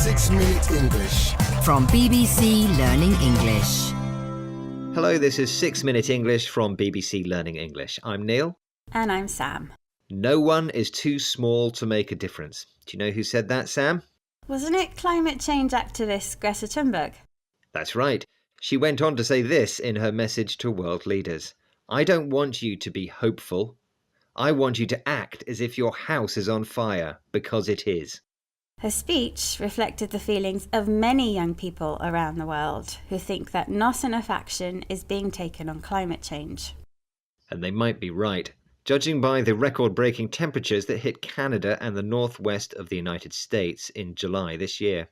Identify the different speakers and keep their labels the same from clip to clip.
Speaker 1: 6 Minute English.
Speaker 2: From BBC Learning English.
Speaker 3: Hello, this is 6 Minute English from BBC Learning English. I'm Neil.
Speaker 4: And I'm Sam.
Speaker 3: No one is too small to make a difference. Do you know who said that, Sam?
Speaker 4: Wasn't it climate change activist Greta Thunberg?
Speaker 3: That's right. She went on to say this in her message to world leaders. I don't want you to be hopeful. I want you to act as if your house is on fire, because it is.
Speaker 4: Her speech reflected the feelings of many young people around the world who think that not enough action is being taken on climate change.
Speaker 3: And they might be right, judging by the record-breaking temperatures that hit Canada and the northwest of the United States in July this year.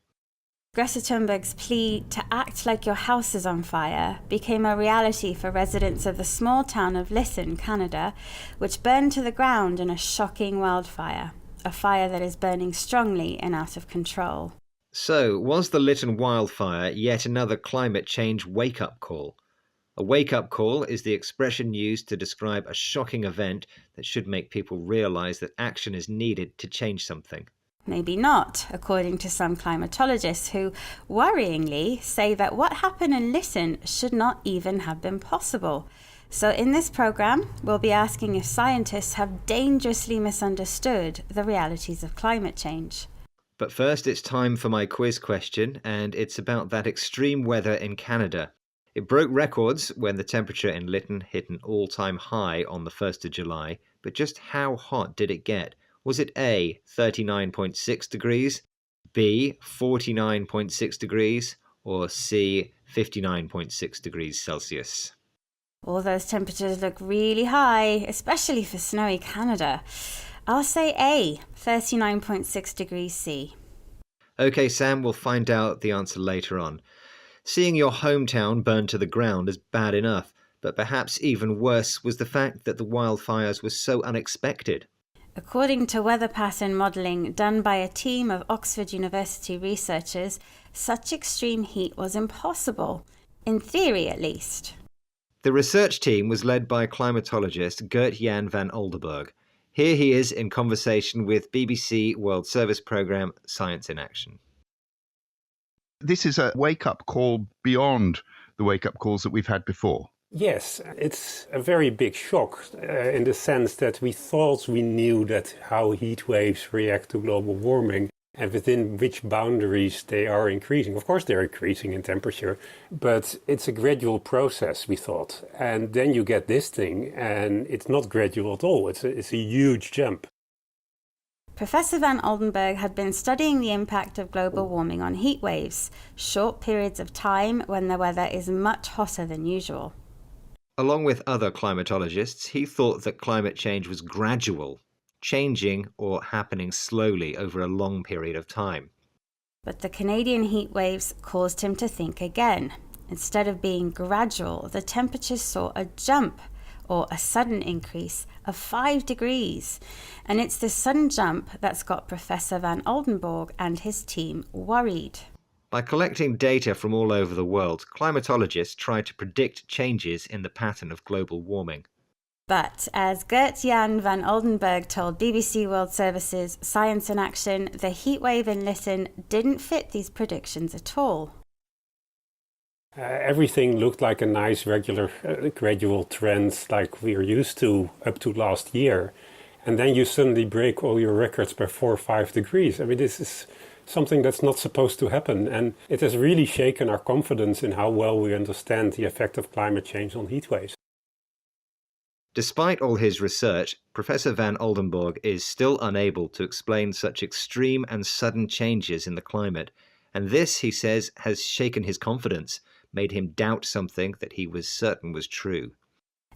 Speaker 4: Greta Thunberg's plea to act like your house is on fire became a reality for residents of the small town of Lytton, Canada, which burned to the ground in a shocking wildfire, a fire that is burning strongly and out of control.
Speaker 3: So, was the Lytton wildfire yet another climate change wake-up call? A wake-up call is the expression used to describe a shocking event that should make people realise that action is needed to change something.
Speaker 4: Maybe not, according to some climatologists who, worryingly, say that what happened in Lytton should not even have been possible. So in this programme, we'll be asking if scientists have dangerously misunderstood the realities of climate change.
Speaker 3: But first, it's time for my quiz question, and it's about that extreme weather in Canada. It broke records when the temperature in Lytton hit an all-time high on the 1st of July, but just how hot did it get? Was it A, 39.6 degrees, B, 49.6 degrees, or C, 59.6 degrees Celsius?
Speaker 4: All those temperatures look really high, especially for snowy Canada. I'll say A, 39.6 degrees C.
Speaker 3: OK, Sam, we'll find out the answer later on. Seeing your hometown burn to the ground is bad enough, but perhaps even worse was the fact that the wildfires were so unexpected.
Speaker 4: According to weather pattern modelling done by a team of Oxford University researchers, such extreme heat was impossible, in theory at least.
Speaker 3: The research team was led by climatologist Gert-Jan van Oldenburg. Here he is in conversation with BBC World Service programme Science in Action.
Speaker 5: This is a wake-up call beyond the wake-up calls that we've had before.
Speaker 6: Yes, it's a very big shock in the sense that we thought we knew that how heat waves react to global warming and within which boundaries they are increasing. Of course, they're increasing in temperature, but it's a gradual process, we thought. And then you get this thing, and it's not gradual at all. It's a huge jump.
Speaker 4: Professor van Oldenburg had been studying the impact of global warming on heat waves, short periods of time when the weather is much hotter than usual.
Speaker 3: Along with other climatologists, he thought that climate change was gradual, changing or happening slowly over a long period of time.
Speaker 4: But the Canadian heat waves caused him to think again. Instead of being gradual, the temperatures saw a jump, or a sudden increase, of 5 degrees. And it's this sudden jump that's got Professor van Oldenburg and his team worried.
Speaker 3: By collecting data from all over the world, climatologists try to predict changes in the pattern of global warming.
Speaker 4: But as Gert-Jan van Oldenburg told BBC World Service's Science in Action, the heatwave in Lytton didn't fit these predictions at all.
Speaker 6: Everything looked like a nice, regular, gradual trend like we are used to up to last year. And then you suddenly break all your records by 4 or 5 degrees. I mean, this is something that's not supposed to happen. And it has really shaken our confidence in how well we understand the effect of climate change on heat waves.
Speaker 3: Despite all his research, Professor van Oldenburg is still unable to explain such extreme and sudden changes in the climate. And this, he says, has shaken his confidence, made him doubt something that he was certain was true.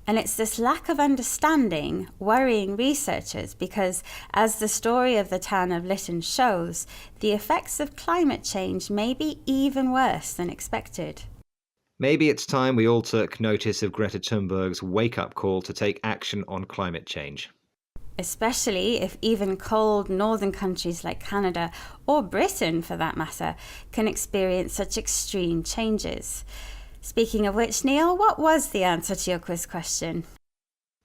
Speaker 4: And it's this lack of understanding worrying researchers because, as the story of the town of Lytton shows, the effects of climate change may be even worse than expected.
Speaker 3: Maybe it's time we all took notice of Greta Thunberg's wake-up call to take action on climate change.
Speaker 4: Especially if even cold northern countries like Canada, or Britain for that matter, can experience such extreme changes. Speaking of which, Neil, what was the answer to your quiz question?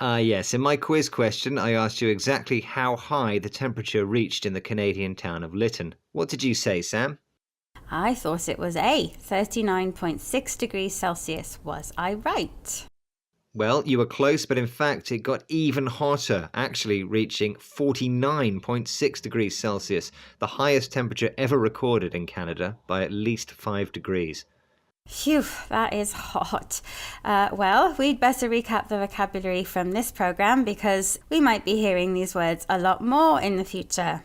Speaker 3: Yes, in my quiz question, I asked you exactly how high the temperature reached in the Canadian town of Lytton. What did you say, Sam?
Speaker 4: I thought it was A, 39.6 degrees Celsius. Was I right?
Speaker 3: Well, you were close, but in fact it got even hotter, actually reaching 49.6 degrees Celsius, the highest temperature ever recorded in Canada by at least 5 degrees.
Speaker 4: Phew, that is hot. Well, we'd better recap the vocabulary from this program because we might be hearing these words a lot more in the future.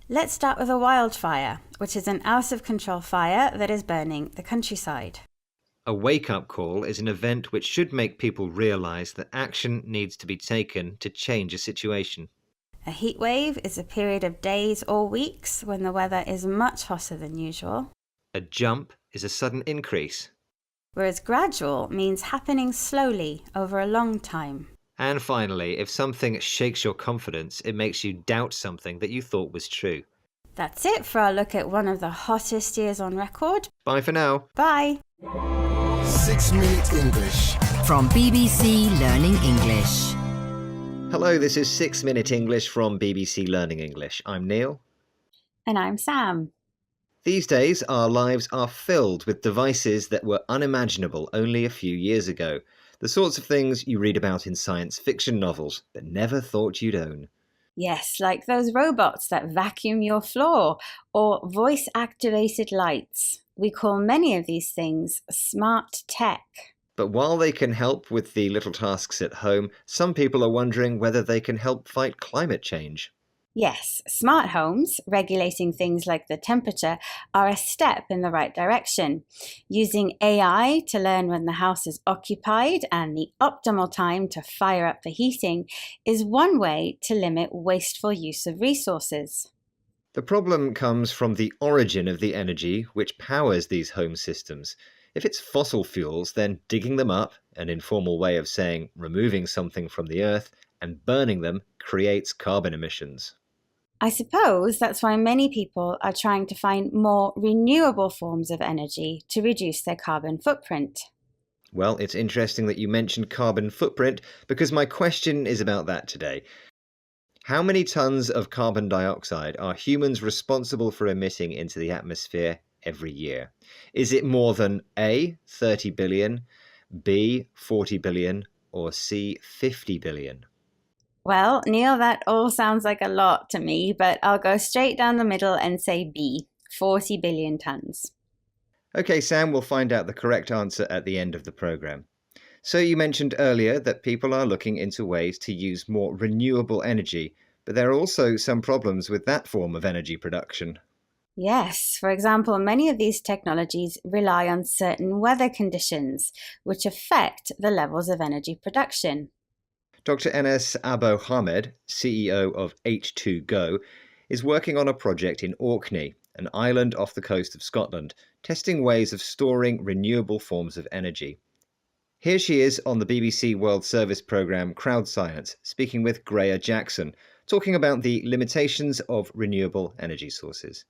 Speaker 4: Let's start with a wildfire, which is an out-of-control fire that is burning the countryside.
Speaker 3: A wake-up call is an event which should make people realise that action needs to be taken to change a situation.
Speaker 4: A heat wave is a period of days or weeks when the weather is much hotter than usual.
Speaker 3: A jump is a sudden increase.
Speaker 4: Whereas gradual means happening slowly over a long time.
Speaker 3: And finally, if something shakes your confidence, it makes you doubt something that you thought was true.
Speaker 4: That's it for our look at one of the hottest years on record.
Speaker 3: Bye for now.
Speaker 4: Bye!
Speaker 1: 6 Minute English.
Speaker 2: From BBC Learning English.
Speaker 3: Hello, this is 6 Minute English from BBC Learning English. I'm Neil.
Speaker 4: And I'm Sam.
Speaker 3: These days, our lives are filled with devices that were unimaginable only a few years ago. The sorts of things you read about in science fiction novels but never thought you'd own.
Speaker 4: Yes, like those robots that vacuum your floor or voice-activated lights. We call many of these things smart tech.
Speaker 3: But while they can help with the little tasks at home, some people are wondering whether they can help fight climate change.
Speaker 4: Yes, smart homes, regulating things like the temperature, are a step in the right direction. Using AI to learn when the house is occupied and the optimal time to fire up the heating is one way to limit wasteful use of resources.
Speaker 3: The problem comes from the origin of the energy which powers these home systems. If it's fossil fuels, then digging them up, an informal way of saying removing something from the earth, and burning them creates carbon emissions.
Speaker 4: I suppose that's why many people are trying to find more renewable forms of energy to reduce their carbon footprint.
Speaker 3: Well, it's interesting that you mentioned carbon footprint because my question is about that today. How many tons of carbon dioxide are humans responsible for emitting into the atmosphere every year? Is it more than A, 30 billion, B, 40 billion, or C, 50 billion?
Speaker 4: Well, Neil, that all sounds like a lot to me, but I'll go straight down the middle and say B, 40 billion tons.
Speaker 3: Okay, Sam, we'll find out the correct answer at the end of the programme. So you mentioned earlier that people are looking into ways to use more renewable energy, but there are also some problems with that form of energy production.
Speaker 4: Yes, for example, many of these technologies rely on certain weather conditions, which affect the levels of energy production.
Speaker 3: Dr. Enes Abohamed, CEO of H2Go, is working on a project in Orkney, an island off the coast of Scotland, testing ways of storing renewable forms of energy. Here she is on the BBC World Service programme Crowd Science, speaking with Greya Jackson, talking about the limitations of renewable energy sources.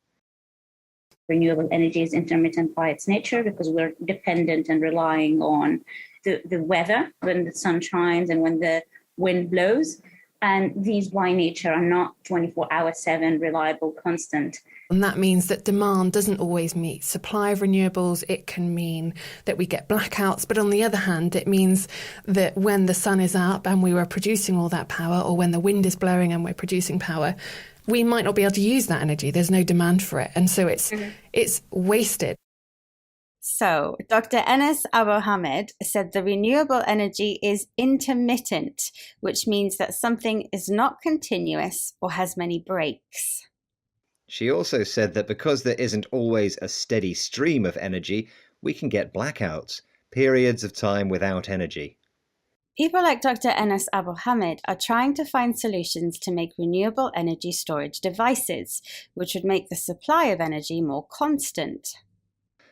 Speaker 7: Renewable energy is intermittent by its nature because we're dependent and relying on the weather, when the sun shines and when the wind blows. And these by nature are not 24/7 reliable, constant.
Speaker 8: And that means that demand doesn't always meet supply of renewables. It can mean that we get blackouts. But on the other hand, it means that when the sun is up and we were producing all that power, or when the wind is blowing and we're producing power, we might not be able to use that energy. There's no demand for it. And so it's wasted.
Speaker 4: So, Dr. Enes Abohamed said the renewable energy is intermittent, which means that something is not continuous or has many breaks.
Speaker 3: She also said that because there isn't always a steady stream of energy, we can get blackouts, periods of time without energy.
Speaker 4: People like Dr. Enes Abohamed are trying to find solutions to make renewable energy storage devices, which would make the supply of energy more constant.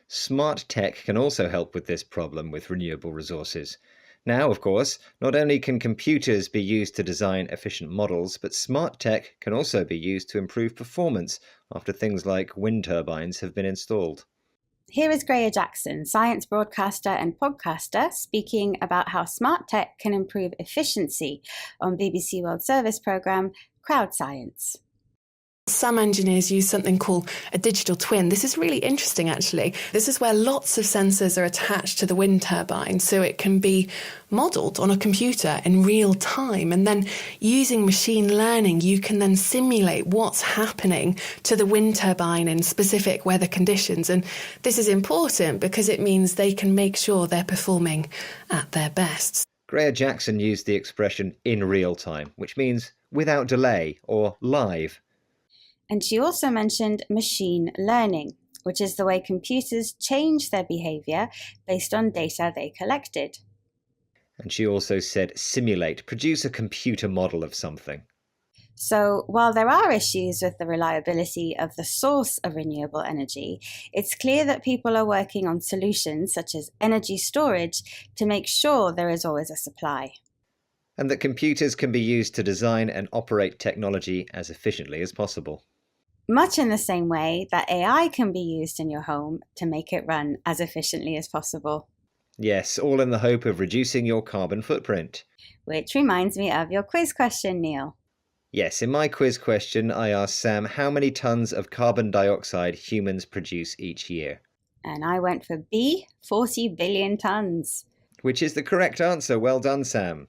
Speaker 3: Smart tech can also help with this problem with renewable resources. Now, of course, not only can computers be used to design efficient models, but smart tech can also be used to improve performance after things like wind turbines have been installed.
Speaker 4: Here is Greya Jackson, science broadcaster and podcaster, speaking about how smart tech can improve efficiency on BBC World Service programme Crowd Science.
Speaker 8: Some engineers use something called a digital twin. This is really interesting, actually. This is where lots of sensors are attached to the wind turbine, so it can be modelled on a computer in real time. And then using machine learning, you can then simulate what's happening to the wind turbine in specific weather conditions. And this is important because it means they can make sure they're performing at their best.
Speaker 3: Greer Jackson used the expression in real time, which means without delay or live.
Speaker 4: And she also mentioned machine learning, which is the way computers change their behavior based on data they collected.
Speaker 3: And she also said simulate, produce a computer model of something.
Speaker 4: So while there are issues with the reliability of the source of renewable energy, it's clear that people are working on solutions such as energy storage to make sure there is always a supply.
Speaker 3: And that computers can be used to design and operate technology as efficiently as possible.
Speaker 4: Much in the same way that AI can be used in your home to make it run as efficiently as possible.
Speaker 3: Yes, all in the hope of reducing your carbon footprint.
Speaker 4: Which reminds me of your quiz question, Neil.
Speaker 3: Yes, in my quiz question, I asked Sam how many tons of carbon dioxide humans produce each year.
Speaker 4: And I went for B, 40 billion tons.
Speaker 3: Which is the correct answer. Well done, Sam.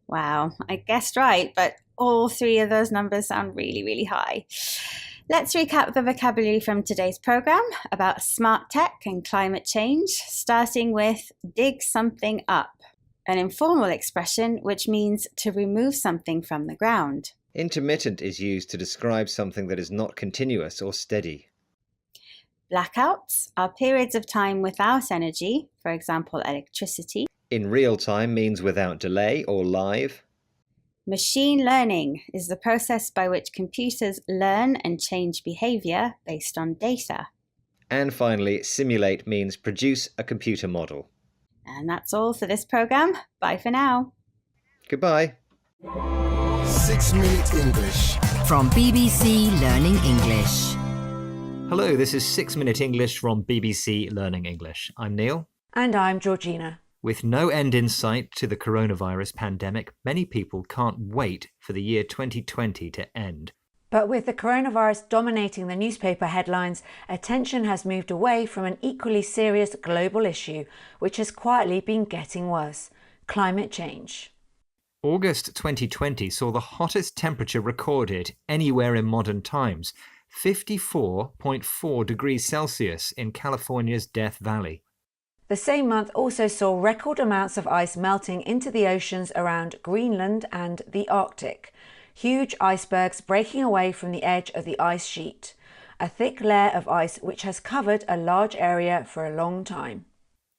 Speaker 4: Wow, I guessed right, but all three of those numbers sound really, really high. Let's recap the vocabulary from today's program about smart tech and climate change, starting with dig something up, an informal expression which means to remove something from the ground.
Speaker 3: Intermittent is used to describe something that is not continuous or steady.
Speaker 4: Blackouts are periods of time without energy, for example, electricity.
Speaker 3: In real time means without delay or live.
Speaker 4: Machine learning is the process by which computers learn and change behavior based on data.
Speaker 3: And finally, simulate means produce a computer model.
Speaker 4: And that's all for this program. Bye for now.
Speaker 3: Goodbye.
Speaker 1: 6 Minute English.
Speaker 2: From BBC Learning English.
Speaker 3: Hello, this is 6 Minute English from BBC Learning English. I'm Neil.
Speaker 9: And I'm Georgina.
Speaker 3: With no end in sight to the coronavirus pandemic, many people can't wait for the year 2020 to end.
Speaker 9: But with the coronavirus dominating the newspaper headlines, attention has moved away from an equally serious global issue, which has quietly been getting worse: climate change.
Speaker 3: August 2020 saw the hottest temperature recorded anywhere in modern times, 54.4 degrees Celsius in California's Death Valley.
Speaker 9: The same month also saw record amounts of ice melting into the oceans around Greenland and the Arctic. Huge icebergs breaking away from the edge of the ice sheet, a thick layer of ice which has covered a large area for a long time.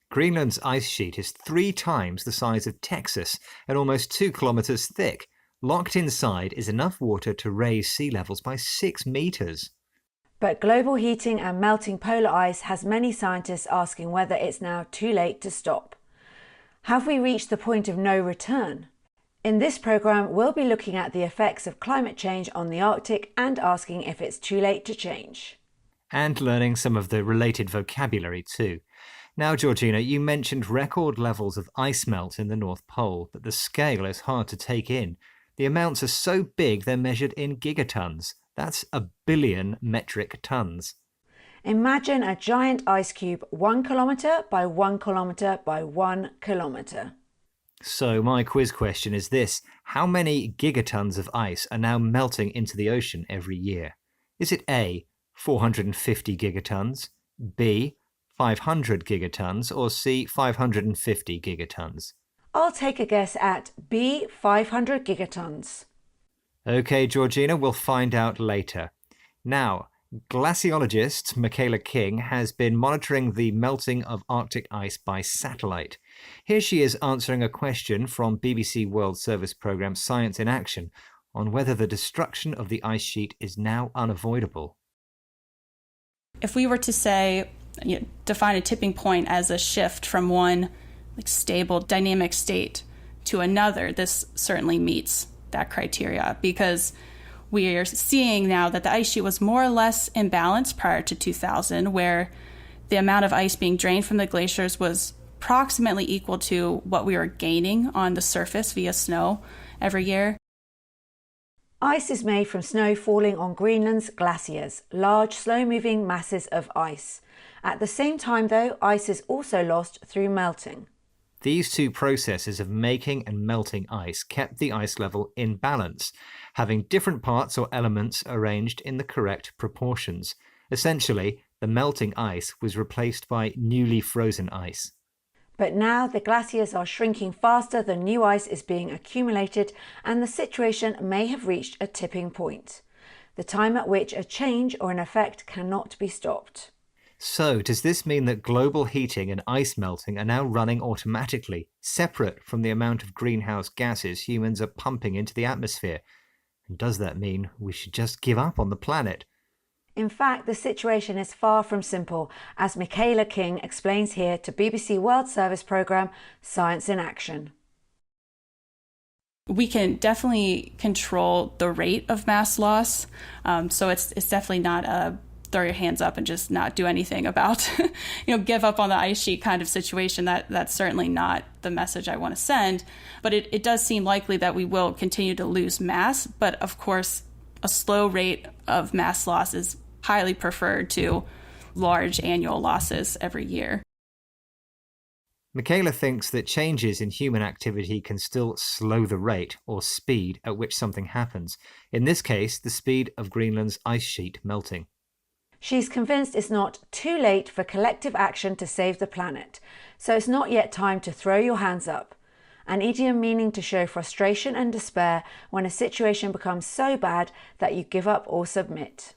Speaker 3: Greenland's ice sheet is 3 times the size of Texas and almost 2 kilometres thick. Locked inside is enough water to raise sea levels by 6 metres.
Speaker 9: But global heating and melting polar ice has many scientists asking whether it's now too late to stop. Have we reached the point of no return? In this programme, we'll be looking at the effects of climate change on the Arctic and asking if it's too late to change.
Speaker 3: And learning some of the related vocabulary too. Now, Georgina, you mentioned record levels of ice melt in the North Pole, but the scale is hard to take in. The amounts are so big they're measured in gigatons. That's 1 billion metric tons.
Speaker 9: Imagine a giant ice cube 1 kilometre by 1 kilometre by 1 kilometre.
Speaker 3: So my quiz question is this: how many gigatons of ice are now melting into the ocean every year? Is it A, 450 gigatons, B, 500 gigatons, or C, 550 gigatons?
Speaker 9: I'll take a guess at B, 500 gigatons.
Speaker 3: OK, Georgina, we'll find out later. Now, glaciologist Michaela King has been monitoring the melting of Arctic ice by satellite. Here she is answering a question from BBC World Service programme Science in Action on whether the destruction of the ice sheet is now unavoidable.
Speaker 10: If we were to say, define a tipping point as a shift from one stable dynamic state to another, this certainly meets that criteria, because we are seeing now that the ice sheet was more or less in balance prior to 2000, where the amount of ice being drained from the glaciers was approximately equal to what we were gaining on the surface via snow every year.
Speaker 9: Ice is made from snow falling on Greenland's glaciers, large, slow-moving masses of ice. At the same time, though, ice is also lost through melting.
Speaker 3: These two processes of making and melting ice kept the ice level in balance, having different parts or elements arranged in the correct proportions. Essentially, the melting ice was replaced by newly frozen ice.
Speaker 9: But now the glaciers are shrinking faster than new ice is being accumulated, and the situation may have reached a tipping point, the time at which a change or an effect cannot be stopped.
Speaker 3: So, does this mean that global heating and ice melting are now running automatically, separate from the amount of greenhouse gases humans are pumping into the atmosphere? And does that mean we should just give up on the planet?
Speaker 9: In fact, the situation is far from simple, as Michaela King explains here to BBC World Service programme Science in Action.
Speaker 10: We can definitely control the rate of mass loss, so it's definitely not a throw your hands up and just not do anything about, give up on the ice sheet kind of situation. That's certainly not the message I want to send. But it does seem likely that we will continue to lose mass. But of course, a slow rate of mass loss is highly preferred to large annual losses every year.
Speaker 3: Michaela thinks that changes in human activity can still slow the rate or speed at which something happens. In this case, the speed of Greenland's ice sheet melting.
Speaker 9: She's convinced it's not too late for collective action to save the planet, so it's not yet time to throw your hands up, an idiom meaning to show frustration and despair when a situation becomes so bad that you give up or submit.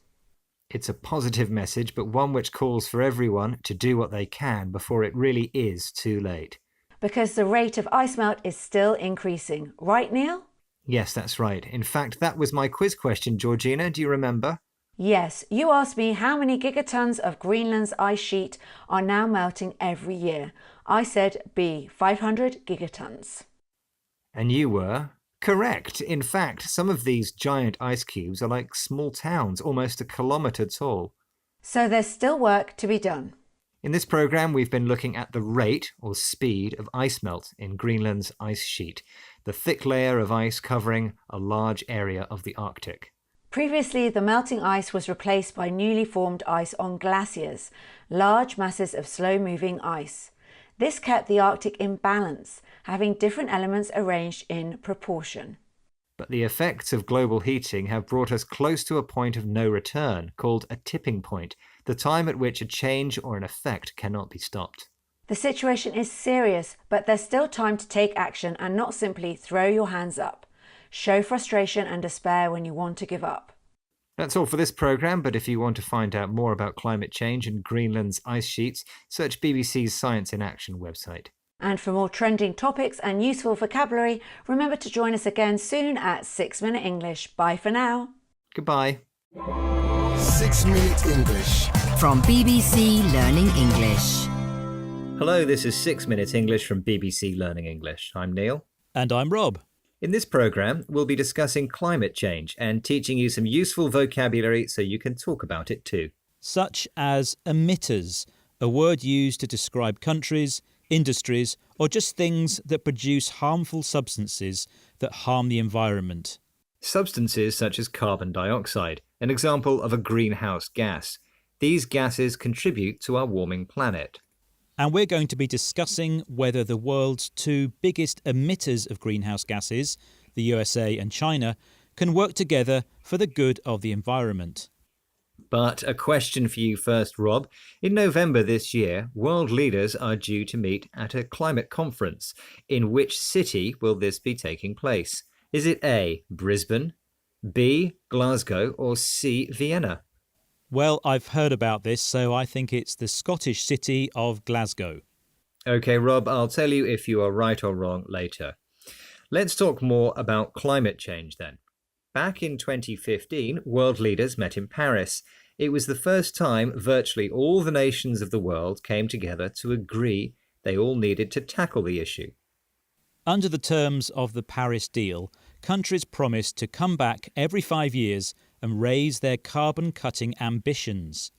Speaker 3: It's a positive message, but one which calls for everyone to do what they can before it really is too late.
Speaker 9: Because the rate of ice melt is still increasing, right, Neil?
Speaker 3: Yes, that's right. In fact, that was my quiz question, Georgina. Do you remember?
Speaker 9: Yes, you asked me how many gigatons of Greenland's ice sheet are now melting every year. I said B, 500 gigatons.
Speaker 3: And you were correct. In fact, some of these giant ice cubes are like small towns, almost a kilometre tall.
Speaker 9: So there's still work to be done.
Speaker 3: In this programme, we've been looking at the rate or speed of ice melt in Greenland's ice sheet, the thick layer of ice covering a large area of the Arctic.
Speaker 9: Previously, the melting ice was replaced by newly formed ice on glaciers, large masses of slow-moving ice. This kept the Arctic in balance, having different elements arranged in proportion.
Speaker 3: But the effects of global heating have brought us close to a point of no return, called a tipping point, the time at which a change or an effect cannot be stopped.
Speaker 9: The situation is serious, but there's still time to take action and not simply throw your hands up. Show frustration and despair when you want to give up.
Speaker 3: That's all for this programme, but if you want to find out more about climate change and Greenland's ice sheets, search BBC's Science in Action website.
Speaker 9: And for more trending topics and useful vocabulary, remember to join us again soon at 6 Minute English. Bye for now.
Speaker 3: Goodbye.
Speaker 1: 6 Minute English.
Speaker 2: From BBC Learning English.
Speaker 3: Hello, this is 6 Minute English from BBC Learning English. I'm Neil.
Speaker 11: And I'm Rob.
Speaker 3: In this programme, we'll be discussing climate change and teaching you some useful vocabulary so you can talk about it too.
Speaker 11: Such as emitters, a word used to describe countries, industries, or just things that produce harmful substances that harm the environment.
Speaker 3: Substances such as carbon dioxide, an example of a greenhouse gas. These gases contribute to our warming planet.
Speaker 11: And we're going to be discussing whether the world's two biggest emitters of greenhouse gases, the USA and China, can work together for the good of the environment.
Speaker 3: But a question for you first, Rob. In November this year, world leaders are due to meet at a climate conference. In which city will this be taking place? Is it A, Brisbane, B, Glasgow, or C, Vienna?
Speaker 11: Well, I've heard about this, so I think it's the Scottish city of Glasgow.
Speaker 3: OK, Rob, I'll tell you if you are right or wrong later. Let's talk more about climate change then. Back in 2015, world leaders met in Paris. It was the first time virtually all the nations of the world came together to agree they all needed to tackle the issue.
Speaker 11: Under the terms of the Paris deal, countries promised to come back every 5 years and raise their carbon-cutting ambitions.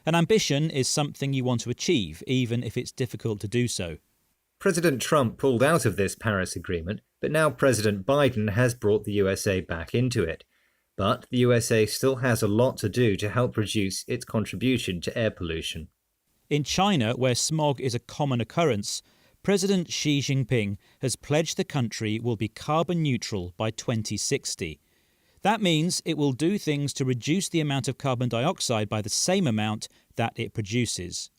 Speaker 11: An ambition is something you want to achieve, even if it's difficult to do so.
Speaker 3: President Trump pulled out of this Paris Agreement, but now President Biden has brought the USA back into it. But the USA still has a lot to do to help reduce its contribution to air pollution.
Speaker 11: In China, where smog is a common occurrence, President Xi Jinping has pledged the country will be carbon neutral by 2060. That means it will do things to reduce the amount of carbon dioxide by the same amount that it produces.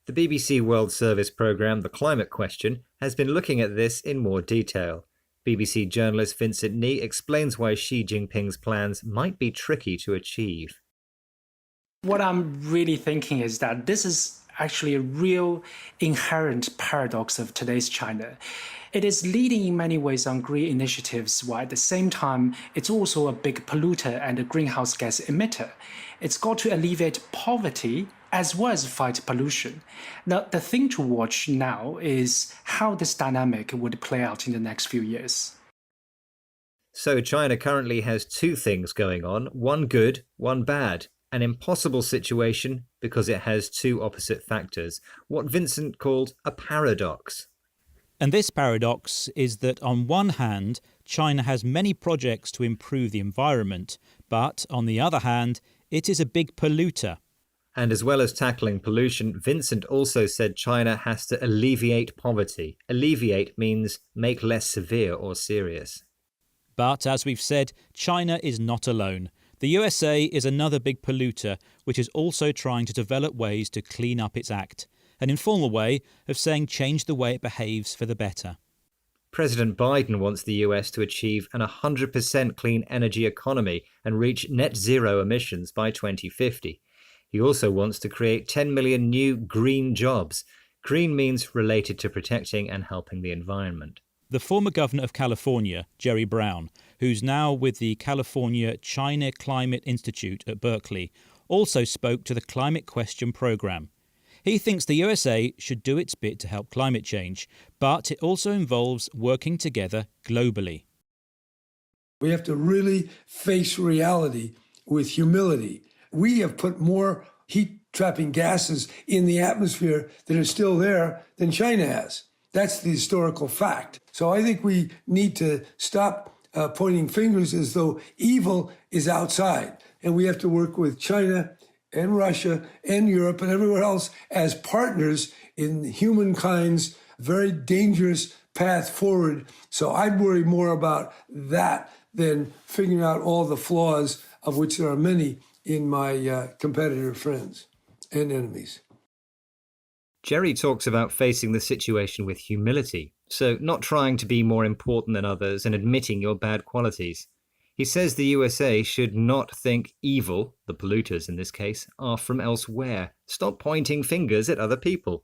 Speaker 3: The BBC World Service programme The Climate Question has been looking at this in more detail. BBC journalist Vincent Nee explains why Xi Jinping's plans might be tricky to achieve.
Speaker 12: What I'm really thinking is that this is actually a real inherent paradox of today's China. It is leading in many ways on green initiatives, while at the same time, it's also a big polluter and a greenhouse gas emitter. It's got to alleviate poverty as well as fight pollution. Now, the thing to watch now is how this dynamic would play out in the next few years.
Speaker 3: So China currently has two things going on, one good, one bad. An impossible situation because it has two opposite factors, what Vincent called a paradox.
Speaker 11: And this paradox is that on one hand, China has many projects to improve the environment, but on the other hand, it is a big polluter.
Speaker 3: And as well as tackling pollution, Vincent also said China has to alleviate poverty. Alleviate means make less severe or serious.
Speaker 11: But as we've said, China is not alone. The USA is another big polluter which is also trying to develop ways to clean up its act, an informal way of saying change the way it behaves for the better.
Speaker 3: President Biden wants the US to achieve an 100% clean energy economy and reach net zero emissions by 2050. He also wants to create 10 million new green jobs. Green means related to protecting and helping the environment.
Speaker 11: The former governor of California, Jerry Brown, who's now with the California China Climate Institute at Berkeley, also spoke to the Climate Question programme. He thinks the USA should do its bit to help climate change, but it also involves working together globally.
Speaker 13: We have to really face reality with humility. We have put more heat-trapping gases in the atmosphere that are still there than China has. That's the historical fact. So I think we need to stop pointing fingers as though evil is outside. And we have to work with China and Russia and Europe and everywhere else as partners in humankind's very dangerous path forward. So I'd worry more about that than figuring out all the flaws, of which there are many, in my competitor friends and enemies.
Speaker 3: Jerry talks about facing the situation with humility, so not trying to be more important than others and admitting your bad qualities. He says the USA should not think evil, the polluters in this case, are from elsewhere. Stop pointing fingers at other people.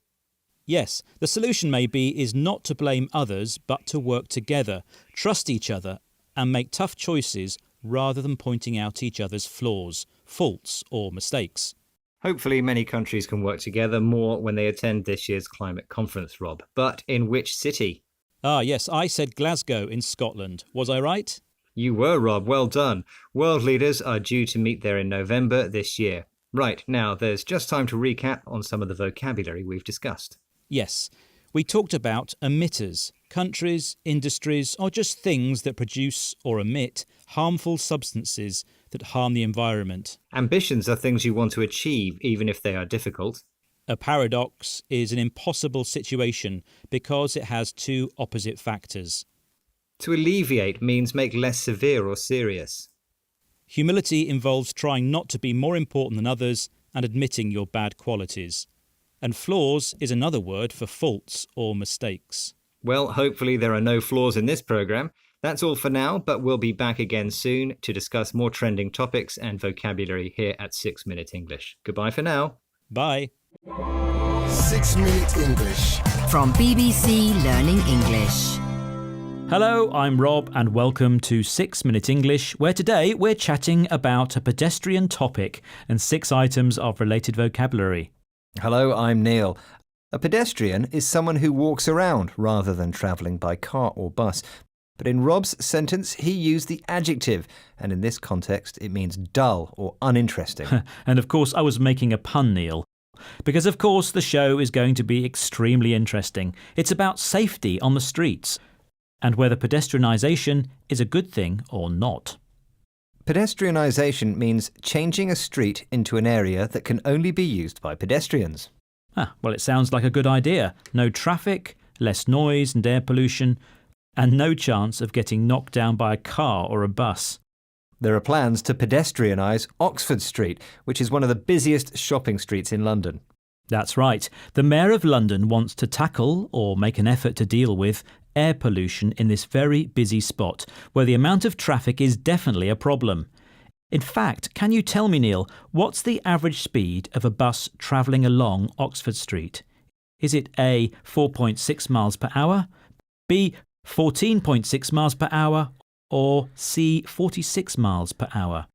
Speaker 11: Yes, the solution maybe is not to blame others, but to work together, trust each other, and make tough choices rather than pointing out each other's flaws, faults, or mistakes.
Speaker 3: Hopefully many countries can work together more when they attend this year's climate conference, Rob. But in which city?
Speaker 11: Ah, yes, I said Glasgow in Scotland. Was I right?
Speaker 3: You were, Rob. Well done. World leaders are due to meet there in November this year. Right, now there's just time to recap on some of the vocabulary we've discussed.
Speaker 11: Yes, we talked about emitters, countries, industries, or just things that produce or emit harmful substances that harm the environment.
Speaker 3: Ambitions are things you want to achieve, even if they are difficult.
Speaker 11: A paradox is an impossible situation because it has two opposite factors.
Speaker 3: To alleviate means make less severe or serious.
Speaker 11: Humility involves trying not to be more important than others and admitting your bad qualities. And flaws is another word for faults or mistakes.
Speaker 3: Well, hopefully there are no flaws in this programme. That's all for now, but we'll be back again soon to discuss more trending topics and vocabulary here at 6 Minute English. Goodbye for now.
Speaker 11: Bye.
Speaker 1: 6 Minute English.
Speaker 2: From BBC Learning English.
Speaker 11: Hello, I'm Rob and welcome to 6 Minute English, where today we're chatting about a pedestrian topic and 6 items of related vocabulary.
Speaker 3: Hello, I'm Neil. A pedestrian is someone who walks around rather than travelling by car or bus. But in Rob's sentence, he used the adjective, and in this context, it means dull or uninteresting.
Speaker 11: And of course, I was making a pun, Neil. Because of course, the show is going to be extremely interesting. It's about safety on the streets, and whether pedestrianisation is a good thing or not.
Speaker 3: Pedestrianisation means changing a street into an area that can only be used by pedestrians.
Speaker 11: Well, it sounds like a good idea. No traffic, less noise and air pollution, and no chance of getting knocked down by a car or a bus.
Speaker 3: There are plans to pedestrianise Oxford Street, which is one of the busiest shopping streets in London.
Speaker 11: That's right. The Mayor of London wants to tackle, or make an effort to deal with, air pollution in this very busy spot, where the amount of traffic is definitely a problem. In fact, can you tell me, Neil, what's the average speed of a bus travelling along Oxford Street? Is it A, 4.6 miles per hour, B, 14.6 miles per hour, or C, 46 miles per hour?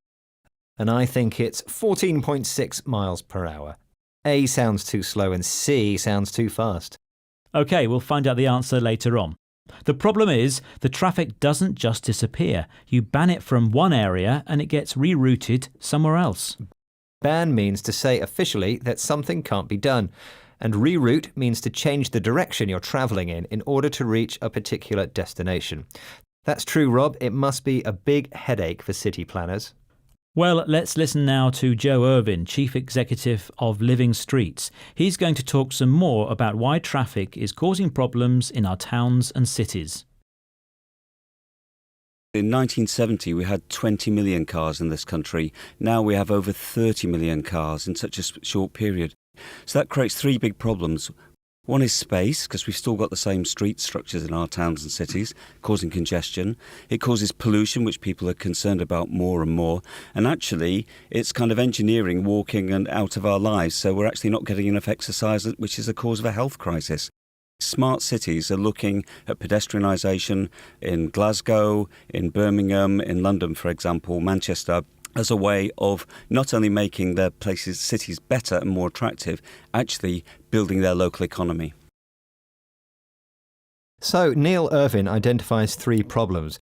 Speaker 3: And I think it's 14.6 miles per hour. A sounds too slow and C sounds too fast.
Speaker 11: OK, we'll find out the answer later on. The problem is the traffic doesn't just disappear. You ban it from one area and it gets rerouted somewhere else.
Speaker 3: Ban means to say officially that something can't be done. And reroute means to change the direction you're travelling in order to reach a particular destination. That's true, Rob. It must be a big headache for city planners.
Speaker 11: Well, let's listen now to Joe Irvin, Chief Executive of Living Streets. He's going to talk some more about why traffic is causing problems in our towns and cities.
Speaker 14: In 1970, we had 20 million cars in this country. Now we have over 30 million cars in such a short period. So that creates three big problems. One is space, because we've still got the same street structures in our towns and cities, causing congestion. It causes pollution, which people are concerned about more and more. And actually, it's kind of engineering walking and out of our lives, so we're actually not getting enough exercise, which is a cause of a health crisis. Smart cities are looking at pedestrianisation in Glasgow, in Birmingham, in London, for example, Manchester, as a way of not only making their cities better and more attractive, actually building their local economy.
Speaker 3: So Neil Irvin identifies three problems.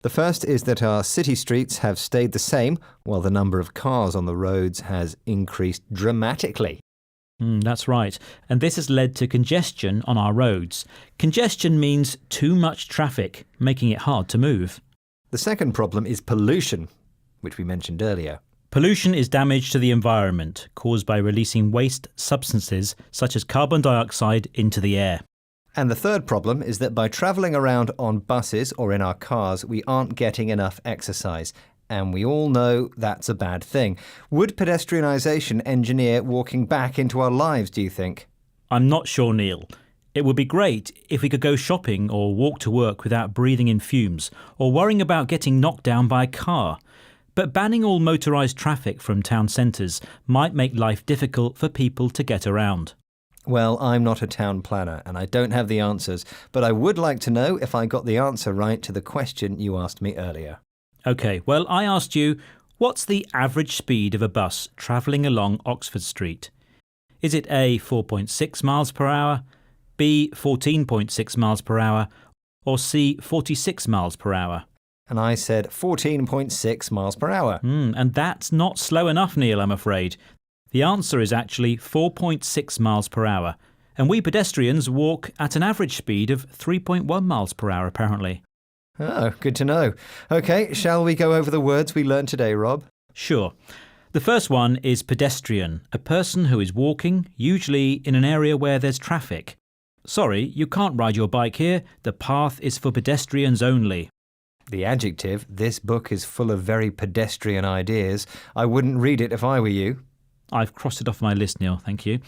Speaker 3: The first is that our city streets have stayed the same while the number of cars on the roads has increased dramatically.
Speaker 11: That's right. And this has led to congestion on our roads. Congestion means too much traffic, making it hard to move.
Speaker 3: The second problem is pollution, which we mentioned earlier.
Speaker 11: Pollution is damage to the environment caused by releasing waste substances such as carbon dioxide into the air.
Speaker 3: And the third problem is that by travelling around on buses or in our cars, we aren't getting enough exercise. And we all know that's a bad thing. Would pedestrianisation engineer walking back into our lives, do you think?
Speaker 11: I'm not sure, Neil. It would be great if we could go shopping or walk to work without breathing in fumes or worrying about getting knocked down by a car. But banning all motorised traffic from town centres might make life difficult for people to get around.
Speaker 3: Well, I'm not a town planner and I don't have the answers, but I would like to know if I got the answer right to the question you asked me earlier.
Speaker 11: OK, well, I asked you, what's the average speed of a bus travelling along Oxford Street? Is it A, 4.6 miles per hour, B, 14.6 miles per hour, or C, 46 miles per hour?
Speaker 3: And I said 14.6 miles per hour.
Speaker 11: And that's not slow enough, Neil, I'm afraid. The answer is actually 4.6 miles per hour. And we pedestrians walk at an average speed of 3.1 miles per hour, apparently.
Speaker 3: Oh, good to know. OK, shall we go over the words we learned today, Rob?
Speaker 11: Sure. The first one is pedestrian, a person who is walking, usually in an area where there's traffic. Sorry, you can't ride your bike here. The path is for pedestrians only.
Speaker 3: The adjective, this book is full of very pedestrian ideas. I wouldn't read it if I were you.
Speaker 11: I've crossed it off my list, Neil, thank you.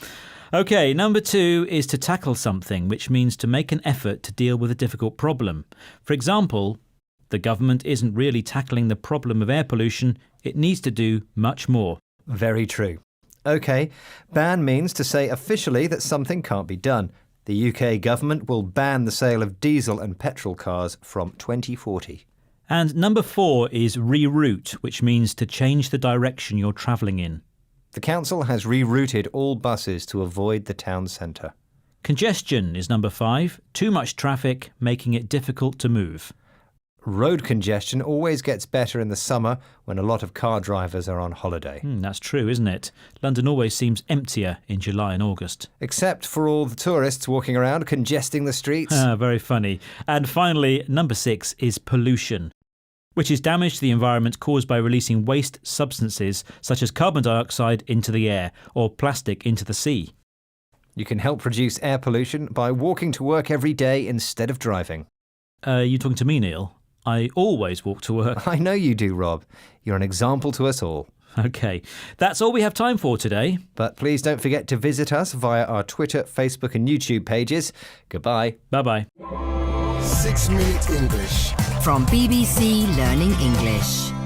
Speaker 11: OK, number 2 is to tackle something, which means to make an effort to deal with a difficult problem. For example, the government isn't really tackling the problem of air pollution. It needs to do much more.
Speaker 3: Very true. OK, ban means to say officially that something can't be done. The UK government will ban the sale of diesel and petrol cars from 2040.
Speaker 11: And number 4 is reroute, which means to change the direction you're travelling in.
Speaker 3: The council has rerouted all buses to avoid the town centre.
Speaker 11: Congestion is number 5, too much traffic, making it difficult to move.
Speaker 3: Road congestion always gets better in the summer when a lot of car drivers are on holiday.
Speaker 11: That's true, isn't it? London always seems emptier in July and August.
Speaker 3: Except for all the tourists walking around congesting the streets.
Speaker 11: Very funny. And finally, number 6 is pollution. which is damage to the environment caused by releasing waste substances such as carbon dioxide into the air or plastic into the sea.
Speaker 3: You can help reduce air pollution by walking to work every day instead of driving.
Speaker 11: You talking to me, Neil? I always walk to work.
Speaker 3: I know you do, Rob. You're an example to us all.
Speaker 11: OK, that's all we have time for today.
Speaker 3: But please don't forget to visit us via our Twitter, Facebook and YouTube pages. Goodbye.
Speaker 11: Bye-bye.
Speaker 1: 6 Minute English.
Speaker 2: From BBC Learning English.